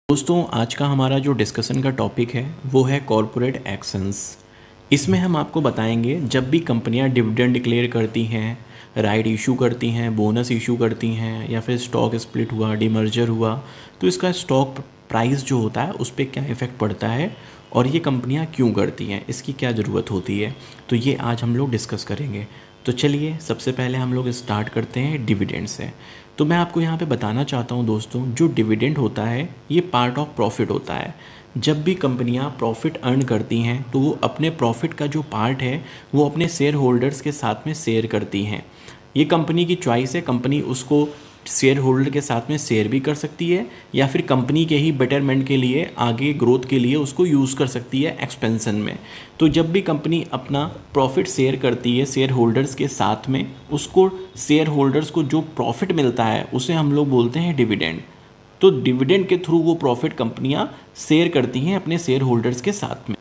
दोस्तों आज का हमारा जो डिस्कशन का टॉपिक है वो है कॉरपोरेट एक्शंस। इसमें हम आपको बताएंगे जब भी कंपनियां डिविडेंड डिक्लेयर करती हैं, राइट इशू करती हैं, बोनस इशू करती हैं या फिर स्टॉक स्प्लिट हुआ, डीमर्जर हुआ, तो इसका स्टॉक प्राइस जो होता है उस पर क्या इफ़ेक्ट पड़ता है और ये कंपनियां क्यों करती हैं, इसकी क्या ज़रूरत होती है। तो ये आज हम लोग डिस्कस करेंगे। तो चलिए सबसे पहले हम लोग स्टार्ट करते हैं डिविडेंड से। तो मैं आपको यहाँ पे बताना चाहता हूँ दोस्तों, जो डिविडेंड होता है ये पार्ट ऑफ प्रॉफिट होता है। जब भी कंपनियाँ प्रॉफिट अर्न करती हैं तो वो अपने प्रॉफिट का जो पार्ट है वो अपने शेयर होल्डर्स के साथ में शेयर करती हैं। ये कंपनी की चॉइस है, कंपनी उसको शेयर होल्डर के साथ में शेयर भी कर सकती है या फिर कंपनी के ही बेटरमेंट के लिए, आगे ग्रोथ के लिए उसको यूज़ कर सकती है एक्सपेंशन में। तो जब भी कंपनी अपना प्रॉफिट शेयर करती है शेयर होल्डर्स के साथ में, उसको शेयर होल्डर्स को जो प्रॉफिट मिलता है उसे हम लोग बोलते हैं डिविडेंड। तो डिविडेंड के थ्रू वो प्रॉफिट कंपनियां शेयर करती हैं अपने शेयर होल्डर्स के साथ में।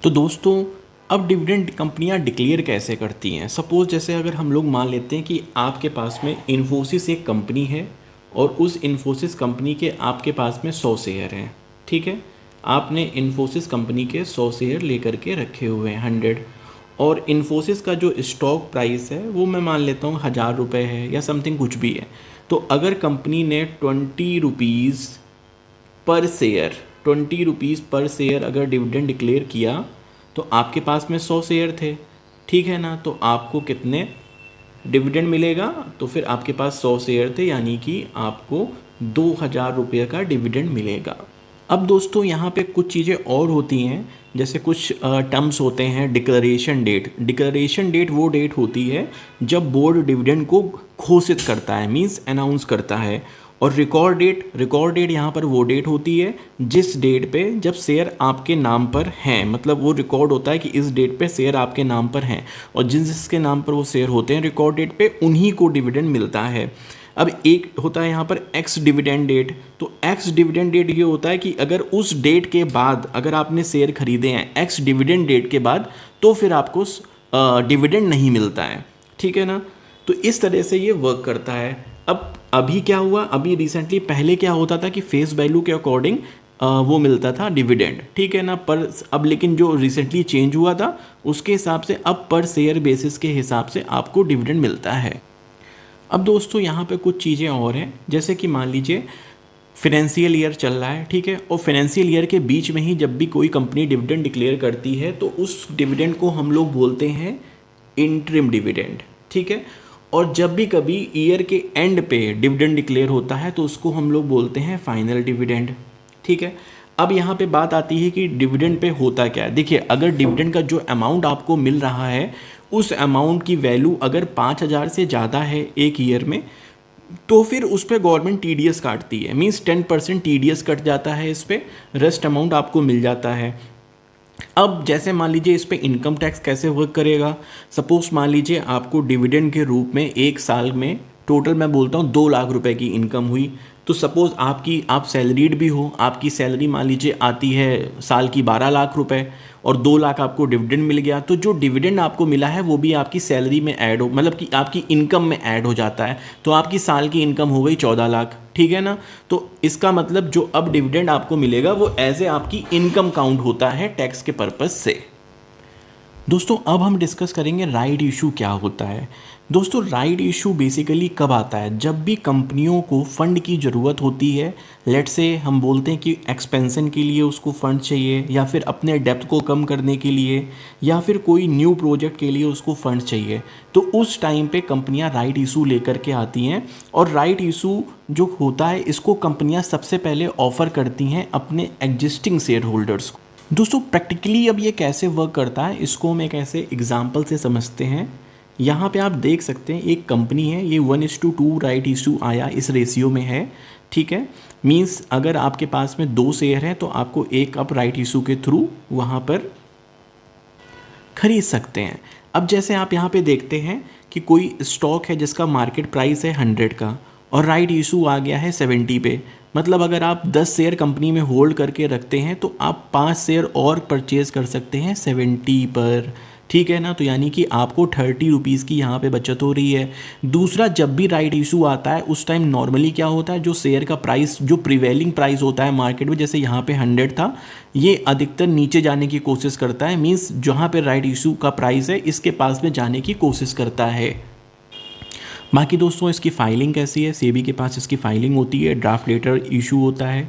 तो दोस्तों अब डिविडेंड कंपनियां डिक्लेयर कैसे करती हैं। सपोज़ जैसे अगर हम लोग मान लेते हैं कि आपके पास में इन्फोसिस एक कंपनी है और उस इन्फोसिस कंपनी के आपके पास में 100 शेयर हैं, ठीक है। आपने इन्फोसिस कंपनी के 100 शेयर लेकर के रखे हुए हैं 100, और इन्फोसिस का जो स्टॉक प्राइस है वो मैं मान लेता हूँ 1000 रुपये है या समथिंग कुछ भी है। तो अगर कंपनी ने 20 रुपीज़ पर शेयर अगर डिविडेंड डिक्लेयर किया तो आपके पास में 100 शेयर थे, ठीक है ना। तो आपको कितने डिविडेंड मिलेगा, तो फिर आपके पास 100 शेयर थे यानी कि आपको 2000 रुपये का डिविडेंड मिलेगा। अब दोस्तों यहाँ पे कुछ चीज़ें और होती हैं, जैसे कुछ टर्म्स होते हैं। डिक्लेरेशन डेट, डिक्लेरेशन डेट वो डेट होती है जब बोर्ड डिविडेंड को घोषित करता है, मींस अनाउंस करता है। और रिकॉर्ड डेट, रिकॉर्ड डेट यहाँ पर वो डेट होती है जिस डेट पे जब शेयर आपके नाम पर हैं, मतलब वो रिकॉर्ड होता है कि इस डेट पे शेयर आपके नाम पर हैं, और जिसके नाम पर वो शेयर होते हैं रिकॉर्ड डेट पे उन्हीं को डिविडेंड मिलता है। अब एक होता है यहाँ पर एक्स डिविडेंड डेट। तो एक्स डिविडेंड डेट ये होता है कि अगर उस डेट के बाद अगर आपने शेयर खरीदे हैं एक्स डिविडेंड डेट के बाद, तो फिर आपको डिविडेंड नहीं मिलता है, ठीक है ना। तो इस तरह से ये वर्क करता है। अब अभी क्या हुआ, अभी रिसेंटली पहले क्या होता था कि फेस वैल्यू के अकॉर्डिंग वो मिलता था डिविडेंड, ठीक है ना। पर अब लेकिन जो रिसेंटली चेंज हुआ था उसके हिसाब से अब पर शेयर बेसिस के हिसाब से आपको डिविडेंड मिलता है। अब दोस्तों यहाँ पे कुछ चीज़ें और हैं, जैसे कि मान लीजिए फिनेंशियल ईयर चल रहा है, ठीक है, और फिनेंशियल ईयर के बीच में ही जब भी कोई कंपनी डिविडेंड डिक्लेयर करती है तो उस डिविडेंड को हम लोग बोलते हैं इंटरिम डिविडेंड, ठीक है। और जब भी कभी ईयर के एंड पे डिविडेंड डिक्लेयर होता है तो उसको हम लोग बोलते हैं फाइनल डिविडेंड, ठीक है। अब यहाँ पे बात आती है कि डिविडेंड पे होता क्या है। देखिए, अगर डिविडेंड का जो अमाउंट आपको मिल रहा है उस अमाउंट की वैल्यू अगर 5000 से ज़्यादा है एक ईयर में, तो फिर उस पर गवर्नमेंट टीडीएस काटती है, मीन्स 10% टीडीएस कट जाता है, इस पर रेस्ट अमाउंट आपको मिल जाता है। अब जैसे मान लीजिए इस पे इनकम टैक्स कैसे वर्क करेगा। सपोज मान लीजिए आपको डिविडेंड के रूप में एक साल में टोटल मैं बोलता हूँ 2 लाख रुपए की इनकम हुई। तो सपोज आप सैलरीड भी हो, आपकी सैलरी मान लीजिए आती है साल की 12 लाख रुपए और 2 लाख आपको डिविडेंड मिल गया, तो जो डिविडेंड आपको मिला है वो भी आपकी सैलरी में ऐड हो, मतलब कि आपकी इनकम में ऐड हो जाता है। तो आपकी साल की इनकम हो गई 14 लाख, ठीक है ना। तो इसका मतलब जो अब डिविडेंड आपको मिलेगा वो एज ए आपकी इनकम काउंट होता है टैक्स के पर्पज़ से। दोस्तों अब हम डिस्कस करेंगे राइट इशू क्या होता है। दोस्तों राइट इशू बेसिकली कब आता है, जब भी कंपनियों को फंड की ज़रूरत होती है। लेट्स से हम बोलते हैं कि एक्सपेंशन के लिए उसको फंड चाहिए, या फिर अपने डेप्थ को कम करने के लिए, या फिर कोई न्यू प्रोजेक्ट के लिए उसको फंड चाहिए। तो उस टाइम पे कंपनियां राइट इशू लेकर के आती हैं, और राइट इशू जो होता है इसको कंपनियां सबसे पहले ऑफ़र करती हैं अपने एग्जिस्टिंग शेयर होल्डर्स को। दोस्तों प्रैक्टिकली अब ये कैसे वर्क करता है इसको हम एक ऐसे एग्जाम्पल से समझते हैं। यहाँ पे आप देख सकते हैं एक कंपनी है, ये 1:2 राइट इशू आया इस रेशियो में है, ठीक है। मींस अगर आपके पास में 2 शेयर हैं तो आपको एक आप राइट इशू के थ्रू वहाँ पर खरीद सकते हैं। अब जैसे आप यहाँ पे देखते हैं कि कोई स्टॉक है जिसका मार्केट प्राइस है 100 का और राइट इशू आ गया है 70 पे, मतलब अगर आप 10 शेयर कंपनी में होल्ड करके रखते हैं तो आप 5 शेयर और परचेज़ कर सकते हैं 70 पर, ठीक है ना। तो यानी कि आपको 30 रुपीज़ की यहाँ पे बचत हो रही है। दूसरा, जब भी राइट इशू आता है उस टाइम नॉर्मली क्या होता है, जो शेयर का प्राइस, जो प्रिवेलिंग प्राइस होता है मार्केट में, जैसे यहाँ पे 100 था, ये अधिकतर नीचे जाने की कोशिश करता है। मीन्स जहाँ पे राइट इशू का प्राइस है इसके पास में जाने की कोशिश करता है। बाकी दोस्तों इसकी फाइलिंग कैसी है, सेबी के पास इसकी फाइलिंग होती है, ड्राफ्ट लेटर इशू होता है,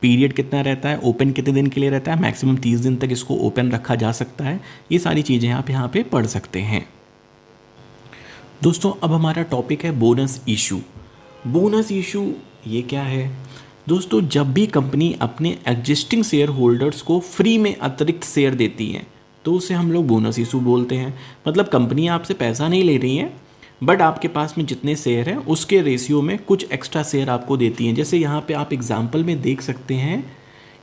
पीरियड कितना रहता है, ओपन कितने दिन के लिए रहता है, मैक्सिमम 30 दिन तक इसको ओपन रखा जा सकता है। ये सारी चीज़ें आप यहाँ पे पढ़ सकते हैं। दोस्तों अब हमारा टॉपिक है बोनस इशू। बोनस इशू ये क्या है दोस्तों, जब भी कंपनी अपने एग्जिस्टिंग शेयर होल्डर्स को फ्री में अतिरिक्त शेयर देती है तो उसे हम लोग बोनस इशू बोलते हैं। मतलब कंपनी आपसे पैसा नहीं ले रही है, बट आपके पास में जितने शेयर हैं उसके रेशियो में कुछ एक्स्ट्रा शेयर आपको देती हैं। जैसे यहाँ पे आप एग्जांपल में देख सकते हैं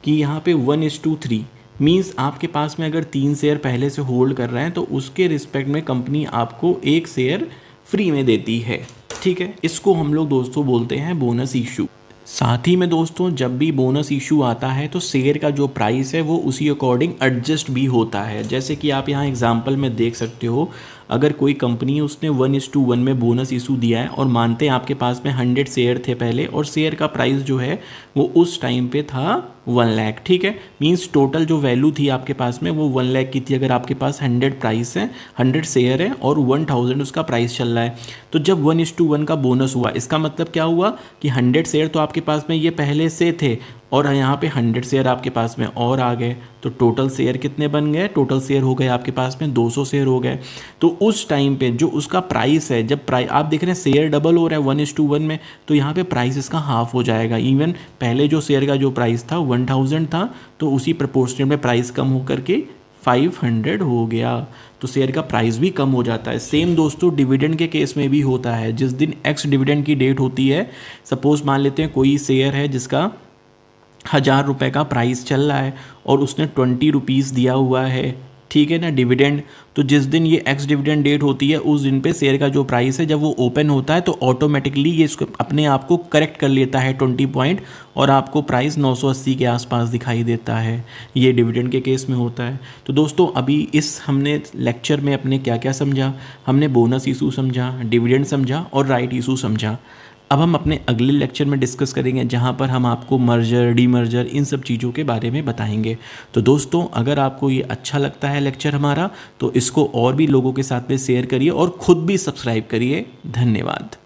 कि यहाँ पे 1:3 मीन्स आपके पास में अगर 3 शेयर पहले से होल्ड कर रहे हैं तो उसके रिस्पेक्ट में कंपनी आपको 1 शेयर फ्री में देती है। ठीक है, इसको हम लोग दोस्तों बोलते हैं बोनस इशू। साथ ही में दोस्तों जब भी बोनस इशू आता है तो शेयर का जो प्राइस है वो उसी अकॉर्डिंग एडजस्ट भी होता है। जैसे कि आप यहाँ एग्जांपल में देख सकते हो, अगर कोई कंपनी है उसने 1:1 में बोनस इशू दिया है और मानते हैं आपके पास में 100 शेयर थे पहले और शेयर का प्राइस जो है वो उस टाइम पे था 1 लाख। ठीक है, मीन्स टोटल जो वैल्यू थी आपके पास में वो 1 लाख की थी। अगर आपके पास 100 प्राइस है, 100 शेयर है और 1000 उसका प्राइस चल रहा है, तो जब 1:1 का बोनस हुआ इसका मतलब क्या हुआ कि 100 शेयर तो आपके पास में ये पहले से थे और यहाँ पे 100 शेयर आपके पास में और आ गए, तो टोटल शेयर कितने बन गए, टोटल शेयर हो गए आपके पास में 200 शेयर हो गए। तो उस टाइम पे जो उसका प्राइस है, जब प्राइस आप देख रहे हैं शेयर डबल हो रहा है 1:1 में, तो यहाँ पे प्राइस इसका हाफ हो जाएगा। इवन पहले जो शेयर का जो प्राइस था 1000 था तो उसी प्रपोर्शनल में प्राइस कम होकर के 500 हो गया, तो शेयर का प्राइस भी कम हो जाता है। सेम दोस्तों डिविडेंड के केस में भी होता है। जिस दिन एक्स डिविडेंड की डेट होती है, सपोज मान लेते हैं कोई शेयर है जिसका 1000 रुपये का प्राइस चल रहा है और उसने 20 रुपीज़ दिया हुआ है, ठीक है ना, डिविडेंड। तो जिस दिन ये एक्स डिविडेंड डेट होती है उस दिन पे शेयर का जो प्राइस है जब वो ओपन होता है तो ऑटोमेटिकली ये इसको अपने आप को करेक्ट कर लेता है 20 पॉइंट और आपको प्राइस 980 के आसपास दिखाई देता है। ये डिविडेंड के केस में होता है। तो दोस्तों अभी इस हमने लेक्चर में अपने क्या क्या समझा, हमने बोनस इशू समझा, डिविडेंड समझा और राइट इशू समझा। अब हम अपने अगले लेक्चर में डिस्कस करेंगे जहाँ पर हम आपको मर्जर, डीमर्जर, इन सब चीज़ों के बारे में बताएंगे। तो दोस्तों अगर आपको ये अच्छा लगता है लेक्चर हमारा तो इसको और भी लोगों के साथ में शेयर करिए और ख़ुद भी सब्सक्राइब करिए। धन्यवाद।